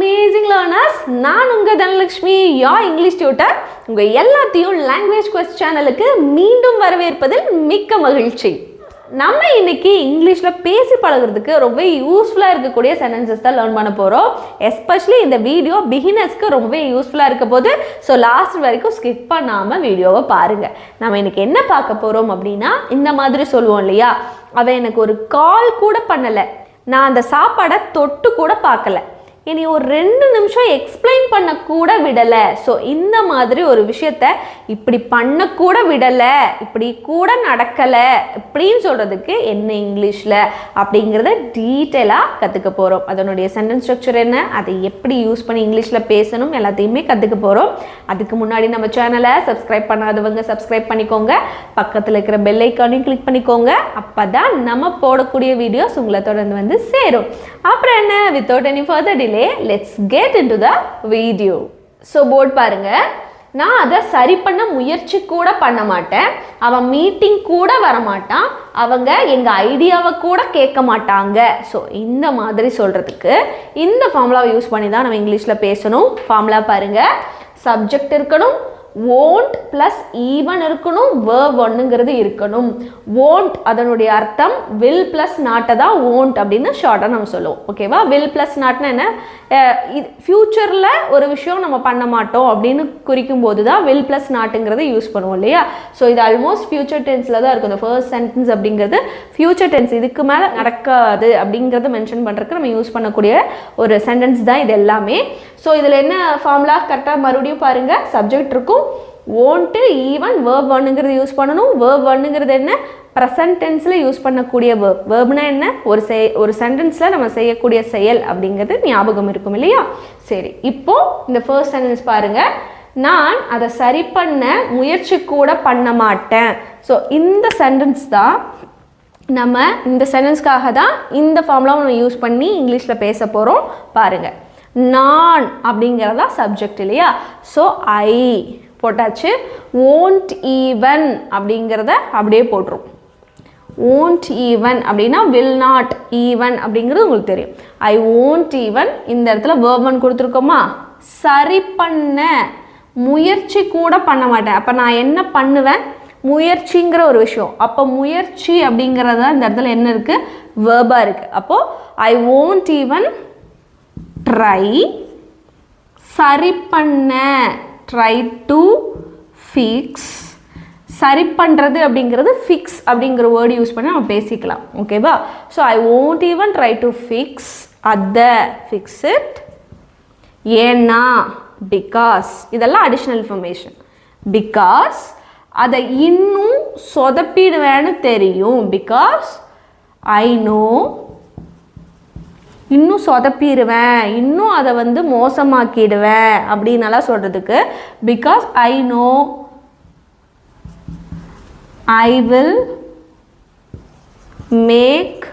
amazing learners. நான் உங்க Dhanalakshmi, your English tutor. உங்க எல்லாத்தையும் language quest சேனலுக்கு மீண்டும் வரவேற்பதில் மிக்க மகிழ்ச்சி. நம்ம இன்னைக்கு இங்கிலீஷ்ல பேசி பழகுறதுக்கு ரொம்ப யூஸ்ஃபுல்லா இருக்கக்கூடிய சென்டென்சஸ் தான் லேர்ன் பண்ண போறோம். எஸ்பெஷலி இந்த வீடியோ பிகினர்ஸ்க்கு ரொம்ப யூஸ்ஃபுல்லா இருக்க போது. ஸோ லாஸ்ட் வரைக்கும் ஸ்கிப் பண்ணாம வீடியோவை பாருங்க. நம்ம இன்னைக்கு என்ன பார்க்க போறோம் அப்படின்னா, இந்த மாதிரி சொல்லுவோம் இல்லையா, அவன் எனக்கு ஒரு கால் கூட பண்ணலை, நான் அந்த சாப்பாடை தொட்டு கூட பார்க்கல, இனி ஒரு 2 நிமிஷம் எக்ஸ்பிளைன் பண்ண கூட விடலை. ஸோ இந்த மாதிரி ஒரு விஷயத்த இப்படி பண்ணக்கூட விடலை, இப்படி கூட நடக்கலை இப்படின்னு சொல்கிறதுக்கு என்ன இங்கிலீஷில் அப்படிங்கிறத டீட்டெயிலாக கற்றுக்க போகிறோம். அதனுடைய சென்டென்ஸ் ஸ்ட்ரக்சர் என்ன, அதை எப்படி யூஸ் பண்ணி இங்கிலீஷில் பேசணும் எல்லாத்தையுமே கற்றுக்க போகிறோம். அதுக்கு முன்னாடி நம்ம சேனலை சப்ஸ்கிரைப் பண்ணாதவங்க சப்ஸ்கிரைப் பண்ணிக்கோங்க, பக்கத்தில் இருக்கிற பெல் ஐக்கானையும் கிளிக் பண்ணிக்கோங்க. அப்போ தான் நம்ம போடக்கூடிய வீடியோஸ் உங்களை தொடர்ந்து வந்து சேரும். அப்புறம் என்ன, without any further delay let's get into the video. So board பாருங்க, நான் அதை சரி பண்ண முயற்சி கூட பண்ண மாட்டேன், அவன் மீட்டிங் கூட வரமாட்டான், அவங்க எங்கள் ஐடியாவை கூட கேட்க மாட்டாங்க. ஸோ இந்த மாதிரி சொல்கிறதுக்கு இந்த ஃபார்முலாவை யூஸ் பண்ணி தான் நம்ம இங்கிலீஷில் பேசணும். ஃபார்முலா பாருங்கள், சப்ஜெக்ட் இருக்கணும், won't ப்ளஸ் ஈவன் இருக்கணும், verb ஒன்றுங்கிறது இருக்கணும். won't அதனுடைய அர்த்தம் will ப்ளஸ் நாட்டை தான் won't அப்படின்னு ஷார்ட்டாக நம்ம சொல்லுவோம். ஓகேவா, will ப்ளஸ் நாட்னா என்ன, ஃப்யூச்சரில் ஒரு விஷயம் நம்ம பண்ண மாட்டோம் அப்படின்னு குறிக்கும் போது தான் will ப்ளஸ் நாட்டுங்கிறத யூஸ் பண்ணுவோம் இல்லையா. ஸோ இது ஆல்மோஸ்ட் ஃபியூச்சர் டென்ஸில் தான் இருக்கும். இந்த ஃபர்ஸ்ட் சென்டென்ஸ் அப்படிங்கிறது ஃபியூச்சர் டென்ஸ், இதுக்கு மேலே நடக்காது அப்படிங்கிறத மென்ஷன் பண்ணுறதுக்கு நம்ம யூஸ் பண்ணக்கூடிய ஒரு சென்டென்ஸ் தான் இது எல்லாமே. ஸோ இதில் என்ன ஃபார்முலா கரெக்டாக மறுபடியும் பாருங்கள், சப்ஜெக்ட் இருக்கும், won't ஈவன் verb ஒன்றுங்கிறது யூஸ் பண்ணணும். verb ஒன்றுங்கிறது என்ன, ப்ரெசன்ட் டென்ஸில் யூஸ் பண்ணக்கூடிய verb. verbனா என்ன, ஒரு சென்டென்ஸில் நம்ம செய்யக்கூடிய செயல் அப்படிங்கிறது ஞாபகம் இருக்கும் இல்லையா. சரி, இப்போ இந்த ஃபர்ஸ்ட் சென்டென்ஸ் பாருங்கள், நான் அதை சரி பண்ண முயற்சி கூட பண்ண மாட்டேன். ஸோ இந்த சென்டென்ஸ் தான் நம்ம, இந்த சென்டென்ஸ்க்காக தான் இந்த ஃபார்முலாவை நம்ம யூஸ் பண்ணி இங்கிலீஷில் பேச போகிறோம். பாருங்கள், நான் அப்படிங்கிறதா சப்ஜெக்ட் இல்லையா. ஸோ ஐ போட்டாச்சு, won't even அப்படிங்கிறத அப்படியே போட்டுரும். won't even அப்படின்னா will not even அப்படிங்கிறது உங்களுக்கு தெரியும். I won't even இந்த இடத்துல verb one கொடுத்துருக்கோமா, சரி பண்ண முயற்சி கூட பண்ண மாட்டேன். அப்போ நான் என்ன பண்ணுவேன், முயற்சிங்கிற ஒரு விஷயம். அப்போ முயற்சி அப்படிங்கிறத இந்த இடத்துல என்ன இருக்குது, வேர்பாக இருக்குது. அப்போது I won't even try, சரி பண்ண, try to fix, சரி பண்ணுறது அப்படிங்கிறது ஃபிக்ஸ் அப்படிங்கிற வேர்டு யூஸ் பண்ணி நம்ம பேசிக்கலாம். ஓகேவா. So I won't even try to fix அதை, fix it, ஏன்னா, பிகாஸ், இதெல்லாம் அடிஷ்னல் இன்ஃபர்மேஷன். பிகாஸ் அதை இன்னும் சொதப்பிடுவேன்னு தெரியும், பிகாஸ் ஐ நோ, இன்னும் சொதப்பிடுவேன், இன்னும் அதை வந்து மோசமாக்கிடுவேன் அப்படின்னலாம் சொல்கிறதுக்கு because I know I will make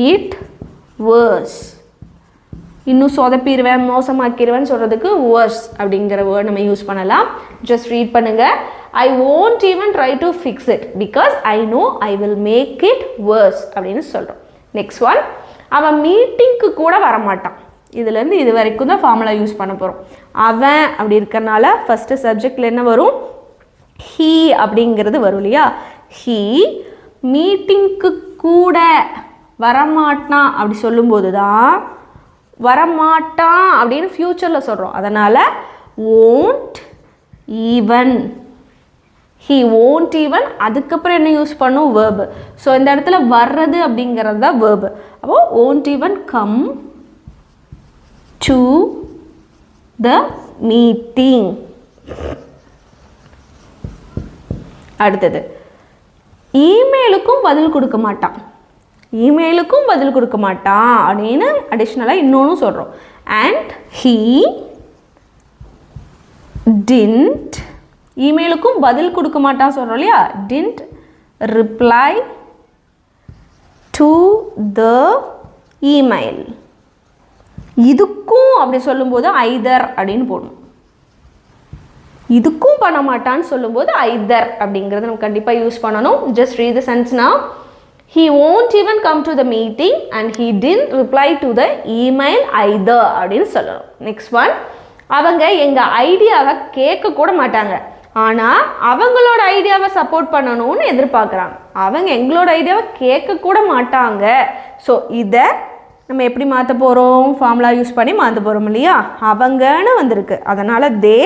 it worse. இன்னும் சொதப்பிடுவேன் மோசமாக்கிடுவேன்னு சொல்கிறதுக்கு வேர்ஸ் அப்படிங்கிற வேர்ட் நம்ம யூஸ் பண்ணலாம். ஜஸ்ட் ரீட் பண்ணுங்கள், ஐ won't even try to fix it because I know I will make it worse அப்படின்னு சொல்கிறோம். நெக்ஸ்ட் ஒன், அவன் மீட்டிங்க்கு கூட வரமாட்டான். இதுலேருந்து இது வரைக்கும் தான் ஃபார்முலா யூஸ் பண்ண போகிறோம். அவன் அப்படி இருக்கிறனால ஃபஸ்ட்டு சப்ஜெக்டில் என்ன வரும், ஹீ அப்படிங்கிறது வரும் இல்லையா. ஹீ மீட்டிங்க்கு கூட வரமாட்டான் அப்படி சொல்லும்போது தான் வரமாட்டான் அப்படின்னு ஃப்யூச்சரில் சொல்கிறோம். அதனால் won't even, he won't even, அதுக்கப்புறம் என்ன யூஸ் பண்ணும், verb. ஸோ இந்த இடத்துல வர்றது அப்படிங்கிறது தான் verb. அப்போ won't even come to the meeting. அடுத்தது, இமெயிலுக்கும் பதில் கொடுக்க மாட்டான், இமெயிலுக்கும் பதில் கொடுக்க மாட்டான் அப்படின்னு அடிஷ்னலாக இன்னொன்று சொல்கிறோம். அண்ட் he didn't, இமெயிலுக்கும் பதில் கொடுக்க மாட்டான் சொல்கிறோம் இல்லையா, didn't reply to the email. இதுக்கும் அப்படி சொல்லும்போது either அப்படின்னு போடணும். இதுக்கும் பண்ண மாட்டான்னு சொல்லும்போது either அப்படிங்கிறது நம்ம கண்டிப்பாக யூஸ் பண்ணணும். Just read the sense now. he won't even come to the meeting and he didn't reply to the email either அப்படின்னு சொல்லணும். நெக்ஸ்ட் ஒன், அவங்க எங்கள் ஐடியாவை கேட்க கூட மாட்டாங்க, ஆனால் அவங்களோட ஐடியாவை சப்போர்ட் பண்ணணும்னு எதிர்பார்க்குறாங்க. அவங்க எங்களோட ஐடியாவை கேட்க கூட மாட்டாங்க. ஸோ இதை நம்ம எப்படி மாற்ற போகிறோம்? ஃபார்முலா யூஸ் பண்ணி மாற்ற போகிறோம் இல்லையா? அவங்கன்னு வந்திருக்கு, அதனால் தே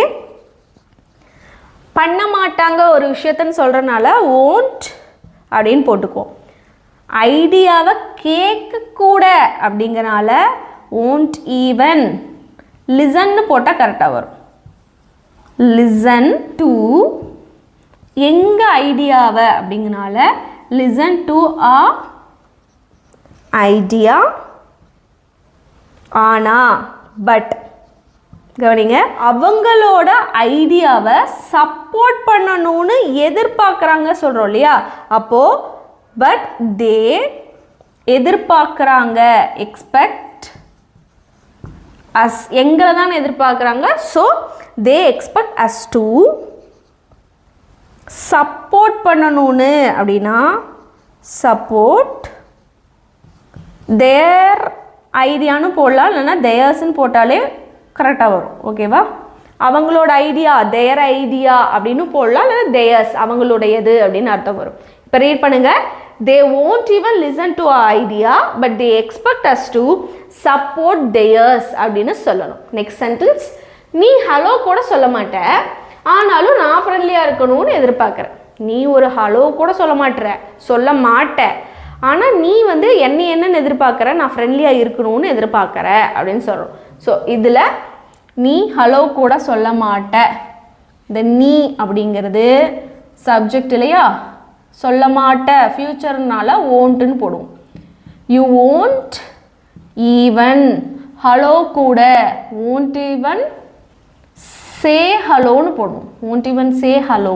பண்ண மாட்டாங்க ஒரு விஷயத்தன்னு சொல்கிறனால won't அப்படின்னு போட்டுக்குவோம். ஐடியாவை கேட்கக்கூட அப்படிங்கிறனால won't even லிசன்னு போட்டால் கரெக்டாக வரும். லிசன் டு எங்கள் ஐடியாவை அப்படிங்கிறனால லிசன் டு ஆ ஐடியா. ஆனால் பட் கவனிங்க, அவங்களோட ஐடியாவை சப்போர்ட் பண்ணணும்னு எதிர்பார்க்குறாங்க சொல்கிறோம் இல்லையா? அப்போது பட் தே எதிர்பார்க்குறாங்க, எக்ஸ்பெக்ட் அஸ் எங்களை தான் எதிர்பார்க்குறாங்க. So they expect us to support பண்ணணும்னு அப்படின்னா சப்போர்ட் தேர் ஐடியான்னு போடலாம், இல்லைன்னா தேர்ஸ்ன்னு போட்டாலே கரெக்டாக வரும். ஓகேவா? அவங்களோட ஐடியா தேர் ஐடியா அப்படின்னு போடலாம், இல்லைன்னா தேர்ஸ் அவங்களுடையது அப்படின்னு அர்த்தம் வரும். இப்போ ரீட் பண்ணுங்க. They won't even listen to our idea but they expect us to support theirs அப்படின்னு சொல்லணும். நெக்ஸ்ட் சென்டென்ஸ், நீ ஹலோ கூட சொல்ல மாட்ட, ஆனாலும் நான் ஃப்ரெண்ட்லியாக இருக்கணும்னு எதிர்பார்க்குறேன். நீ ஒரு ஹலோ கூட சொல்ல மாட்ட, ஆனால் நீ வந்து என்னன்னு எதிர்பார்க்குற, நான் ஃப்ரெண்ட்லியாக இருக்கணும்னு எதிர்பார்க்குற அப்படின்னு சொல்கிறோம். ஸோ இதில் நீ ஹலோ கூட சொல்ல மாட்ட, இந்த நீ அப்படிங்கிறது சப்ஜெக்ட் இல்லையா? சொல்ல மாட்ட ஃப்யூச்சர்னால ஓன்ட்டுன்னு போடுவோம். யூ ஓன்ட் ஈவன் ஹலோ கூட ஓன்ட் ஈவன் சே ஹலோன்னு போடுவோம். Won't even say hello.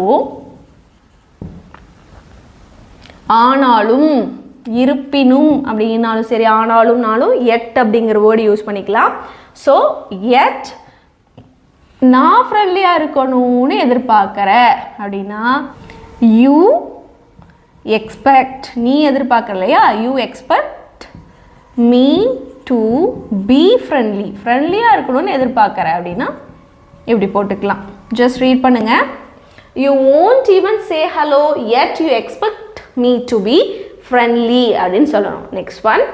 ஆனாலும் இருப்பினும் அப்படின்னாலும் சரி, ஆனாலும்னாலும் எட் அப்படிங்கிற வேர்டு யூஸ் பண்ணிக்கலாம். ஸோ எட் நான் ஃப்ரெண்ட்லியாக இருக்கணும்னு எதிர்பார்க்குற அப்படின்னா யூ எக்ஸ்பெக்ட், நீ எதிர்பார்க்குற இல்லையா? You expect me to be friendly, ஃப்ரெண்ட்லியாக இருக்கணும்னு எதிர்பார்க்குற அப்படின்னா இப்படி போட்டுக்கலாம். ஜஸ்ட் ரீட் பண்ணுங்க. You won't even say hello yet you expect me to be friendly அப்படின்னு சொல்லணும். நெக்ஸ்ட் ஒன்,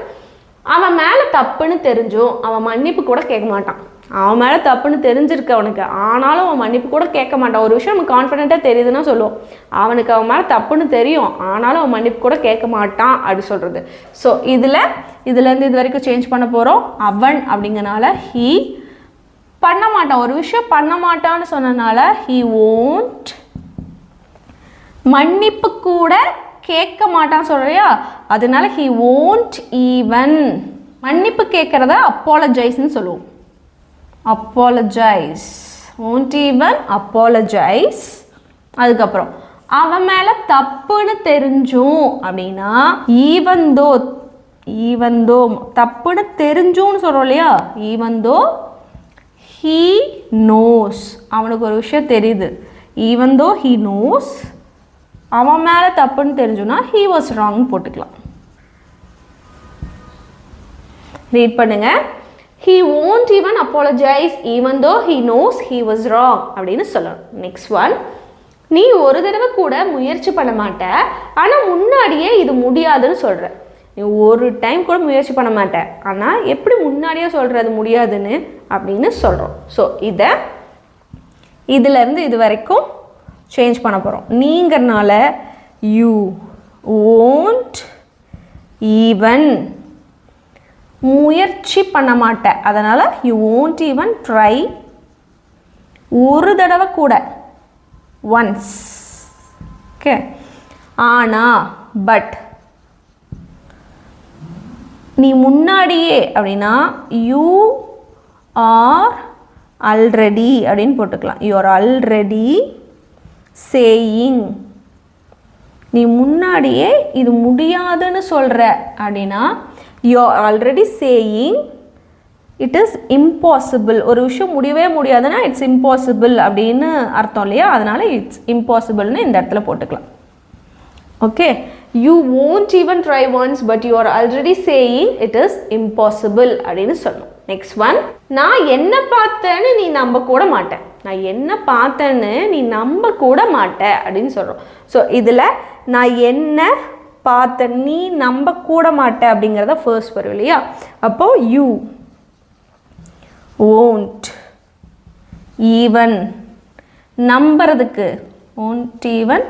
அவன் மேலே தப்புன்னு தெரிஞ்சும் அவன் மன்னிப்பு கூட கேட்க மாட்டான். அவன் மேலே தப்புன்னு தெரிஞ்சிருக்கு அவனுக்கு, ஆனாலும் அவன் மன்னிப்பு கூட கேட்க மாட்டான். ஒரு விஷயம் நமக்கு கான்ஃபிடென்ட்டாக தெரியுதுன்னா சொல்லுவோம், அவனுக்கு அவன் மேலே தப்புன்னு தெரியும், ஆனாலும் அவன் மன்னிப்பு கூட கேட்க மாட்டான் அப்படி சொல்கிறது. ஸோ இதுலேருந்து இது வரைக்கும் சேஞ்ச் பண்ண போகிறோம். அவன் அப்படிங்கிறனால ஹீ பண்ண மாட்டான், ஒரு விஷயம் பண்ண மாட்டான்னு சொன்னனால ஹீ won't மன்னிப்பு கூட கேட்க மாட்டான்னு சொல்கிறியா, அதனால ஹீ won't even மன்னிப்பு கேட்குறத அப்பாலஜைஸ்ன்னு சொல்லுவோம். apologize, won't even apologize. அதுக்கப்புறம் அவன் மேலே தப்புன்னு தெரிஞ்சும் அப்படின்னா even though தப்புன்னு தெரிஞ்சும்னு சொல்கிறோம் இல்லையா? even though he knows, அவனுக்கு ஒரு விஷயம் தெரியுது, even though he knows அவன் மேலே தப்புன்னு தெரிஞ்சுன்னா he was wrong போட்டுக்கலாம். ரீட் பண்ணுங்க. He won't even apologize even though he knows he was wrong அப்படின்னு சொல்லணும். நெக்ஸ்ட் ஒன், நீ ஒரு தடவை கூட முயற்சி பண்ண மாட்ட, ஆனால் முன்னாடியே இது முடியாதுன்னு சொல்கிற. நீ ஒரு டைம் கூட முயற்சி பண்ண மாட்ட, ஆனால் எப்படி முன்னாடியே சொல்கிறது முடியாதுன்னு அப்படின்னு சொல்கிறோம். ஸோ இதிலேருந்து இது வரைக்கும் சேஞ்ச் பண்ண போகிறோம். நீங்கிறனால யூ won't even முயற்சி பண்ண மாட்டேன், அதனால் யூ won't even try ஒரு தடவை கூட once. ஓகே. ஆனால் பட் நீ முன்னாடியே அப்படின்னா யூ ஆர் ஆல்ரெடி அப்படின்னு போட்டுக்கலாம். யூ ஆர் ஆல்ரெடி சேயிங், நீ முன்னாடியே இது முடியாதுன்னு சொல்கிற அப்படின்னா you are already saying it is impossible. ஒரு விஷயம் முடியவே முடியாதுன்னா இட்ஸ் impossible அப்படின்னு அர்த்தம் இல்லையா? அதனால் இட்ஸ் impossibleன்னு இந்த இடத்துல போட்டுக்கலாம். Okay. you won't even try once but you are already saying it is impossible அப்படின்னு சொல்லணும். நெக்ஸ்ட் ஒன், நான் என்ன பார்த்தேன்னு நீ நம்ப கூட மாட்டேன். நான் என்ன பார்த்தேன்னு நீ நம்ப கூட மாட்ட அப்படின்னு சொல்கிறோம். ஸோ இதில் நான் என்ன பார்த்தேன் நீ நம்ப கூட மாட்ட அப்படிங்கிறத ஃபர்ஸ்ட் வரும் இல்லையா. அப்போது யூ won't even, நம்புறதுக்கு won't even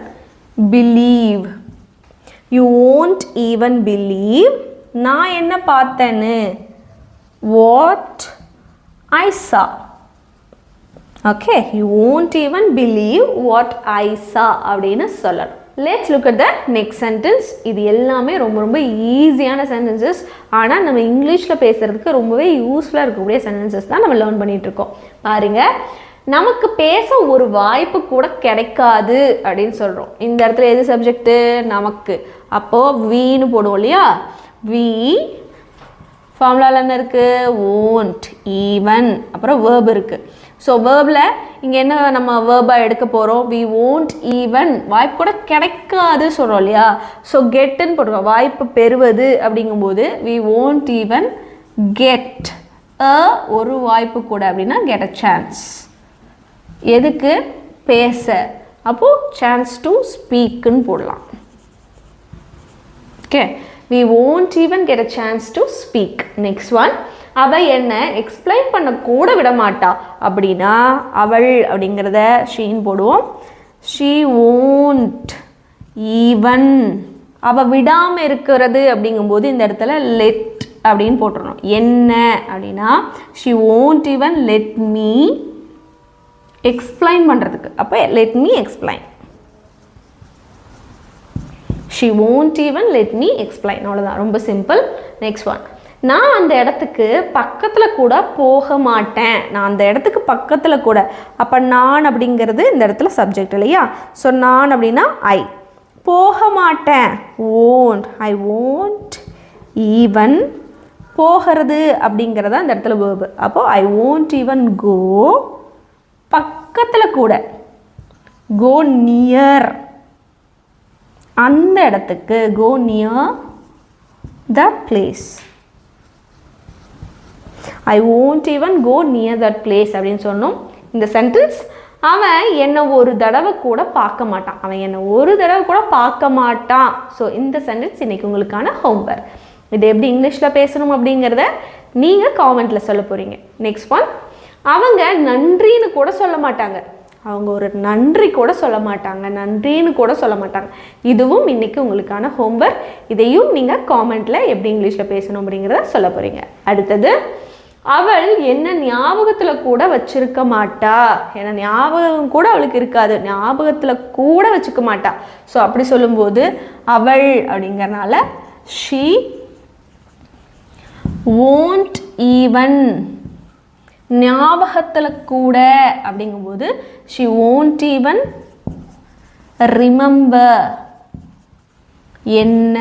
believe, you won't even believe நான் என்ன பார்த்தேன்னு what I saw. Okay, you won't even believe what I saw அப்படின்னு சொல்லணும். Let's look at the next sentence. இது எல்லாமே ரொம்ப ரொம்ப ஈஸியான sentences. ஆனால் நம்ம இங்கிலீஷில் பேசுகிறதுக்கு ரொம்பவே யூஸ்ஃபுல்லாக இருக்கக்கூடிய sentences தான் நம்ம லேர்ன் பண்ணிகிட்ருக்கோம். பாருங்க, நமக்கு பேச ஒரு வாய்ப்பு கூட கிடைக்காது அப்படின்னு சொல்கிறோம். இந்த இடத்துல எது சப்ஜெக்ட்டு? நமக்கு. அப்போது வீன்னு போடுவோம் இல்லையா. வி ஃபார்முலாவில் என்ன இருக்குது? won't even, அப்புறம் verb இருக்குது. ஸோ வேர்பில் இங்கே என்ன நம்ம வேர்பாக எடுக்க போகிறோம்? we won't even, வாய்ப்பு கூட கிடைக்காது சொல்கிறோம் இல்லையா. ஸோ கெட்டுன்னு போடுறோம், வாய்ப்பு பெறுவது அப்படிங்கும்போது we won't even get ஒரு வாய்ப்பு கூட அப்படின்னா get a chance. எதுக்கு? பேச. அப்போது chance to speakன்னு போடலாம். Okay, we won't even get a chance to speak. next one, அவள் என்ன எக்ஸ்பிளைன் பண்ண கூட விட மாட்டா அப்படின்னா அவள் அப்படிங்கிறத ஷீன்னு போடுவோம். she won't even, அவள் விடாமல் இருக்கிறது அப்படிங்கும்போது இந்த இடத்துல let அப்படின்னு போட்டுடணும். என்ன அப்படின்னா she won't even let me, explain பண்ணுறதுக்கு. அப்போ let me explain, she won't even let me explain. அவ்வளோதான், ரொம்ப சிம்பிள். நெக்ஸ்ட் ஒன், நான் அந்த இடத்துக்கு பக்கத்தில் கூட போக மாட்டேன். நான் அந்த இடத்துக்கு பக்கத்தில் கூட, அப்போ நான் அப்படிங்கிறது இந்த இடத்துல சப்ஜெக்ட் இல்லையா. ஸோ நான் அப்படின்னா ஐ, போக மாட்டேன் won't, I won't even, போகிறது அப்படிங்கிறதா இந்த இடத்துல verb. அப்போது I won't even go, பக்கத்தில் கூட go near, அந்த இடத்துக்கு go near the place, I won't even go near that place அப்படின்னு சொன்னோம். இந்த சென்டென்ஸ், அவன் என்னை ஒரு தடவை கூட பார்க்க மாட்டான். அவன் என்னை ஒரு தடவை கூட பார்க்க மாட்டான். ஸோ இந்த சென்டென்ஸ் இன்னைக்கு உங்களுக்கான ஹோம்ஒர்க். இது எப்படி இங்கிலீஷில் பேசணும் அப்படிங்கிறத நீங்கள் காமெண்ட்டில் சொல்ல போகிறீங்க. நெக்ஸ்ட் ஒன், அவங்க நன்றின்னு கூட சொல்ல மாட்டாங்க. அவங்க ஒரு நன்றி கூட சொல்ல மாட்டாங்க, நன்றின்னு கூட சொல்ல மாட்டாங்க. இதுவும் இன்றைக்கி உங்களுக்கான ஹோம்ஒர்க். இதையும் நீங்கள் காமெண்ட்டில் எப்படி இங்கிலீஷில் பேசணும் அப்படிங்கிறத சொல்ல போகிறீங்க. அடுத்தது, அவள் என்ன ஞாபகத்தில் கூட வச்சிருக்க மாட்டா. ஏன்னா ஞாபகம் கூட அவளுக்கு இருக்காது, ஞாபகத்தில் கூட வச்சுக்க மாட்டா. ஸோ அப்படி சொல்லும்போது அவள் அப்படிங்கிறனால she won't even, ஞாபகத்தில் கூட அப்படிங்கும்போது she won't even remember, என்ன,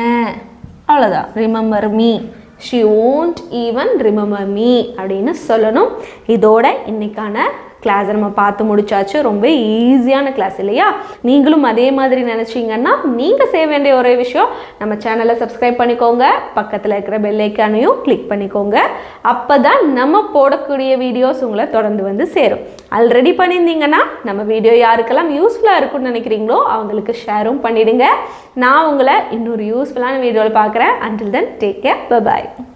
அவ்வளோதான், remember me, she won't even remember me அப்படின்னு சொல்லணும். இதோட இன்னைக்கான கிளாஸை நம்ம பார்த்து முடிச்சாச்சு. ரொம்ப ஈஸியான கிளாஸ் இல்லையா. நீங்களும் அதே மாதிரி நினச்சிங்கன்னா நீங்கள் செய்ய வேண்டிய ஒரே விஷயம், நம்ம சேனலை சப்ஸ்கிரைப் பண்ணிக்கோங்க, பக்கத்தில் இருக்கிற பெல் ஐக்கானையும் கிளிக் பண்ணிக்கோங்க. அப்போ தான் நம்ம போடக்கூடிய வீடியோஸ் உங்களை தொடர்ந்து வந்து சேரும். ஆல்ரெடி பண்ணியிருந்தீங்கன்னா நம்ம வீடியோ யாருக்கெல்லாம் யூஸ்ஃபுல்லாக இருக்குன்னு நினைக்கிறீங்களோ அவங்களுக்கு ஷேரும் பண்ணிவிடுங்க. நான் உங்களை இன்னொரு யூஸ்ஃபுல்லான வீடியோவில் பார்க்குறேன். until then take care, bye bye.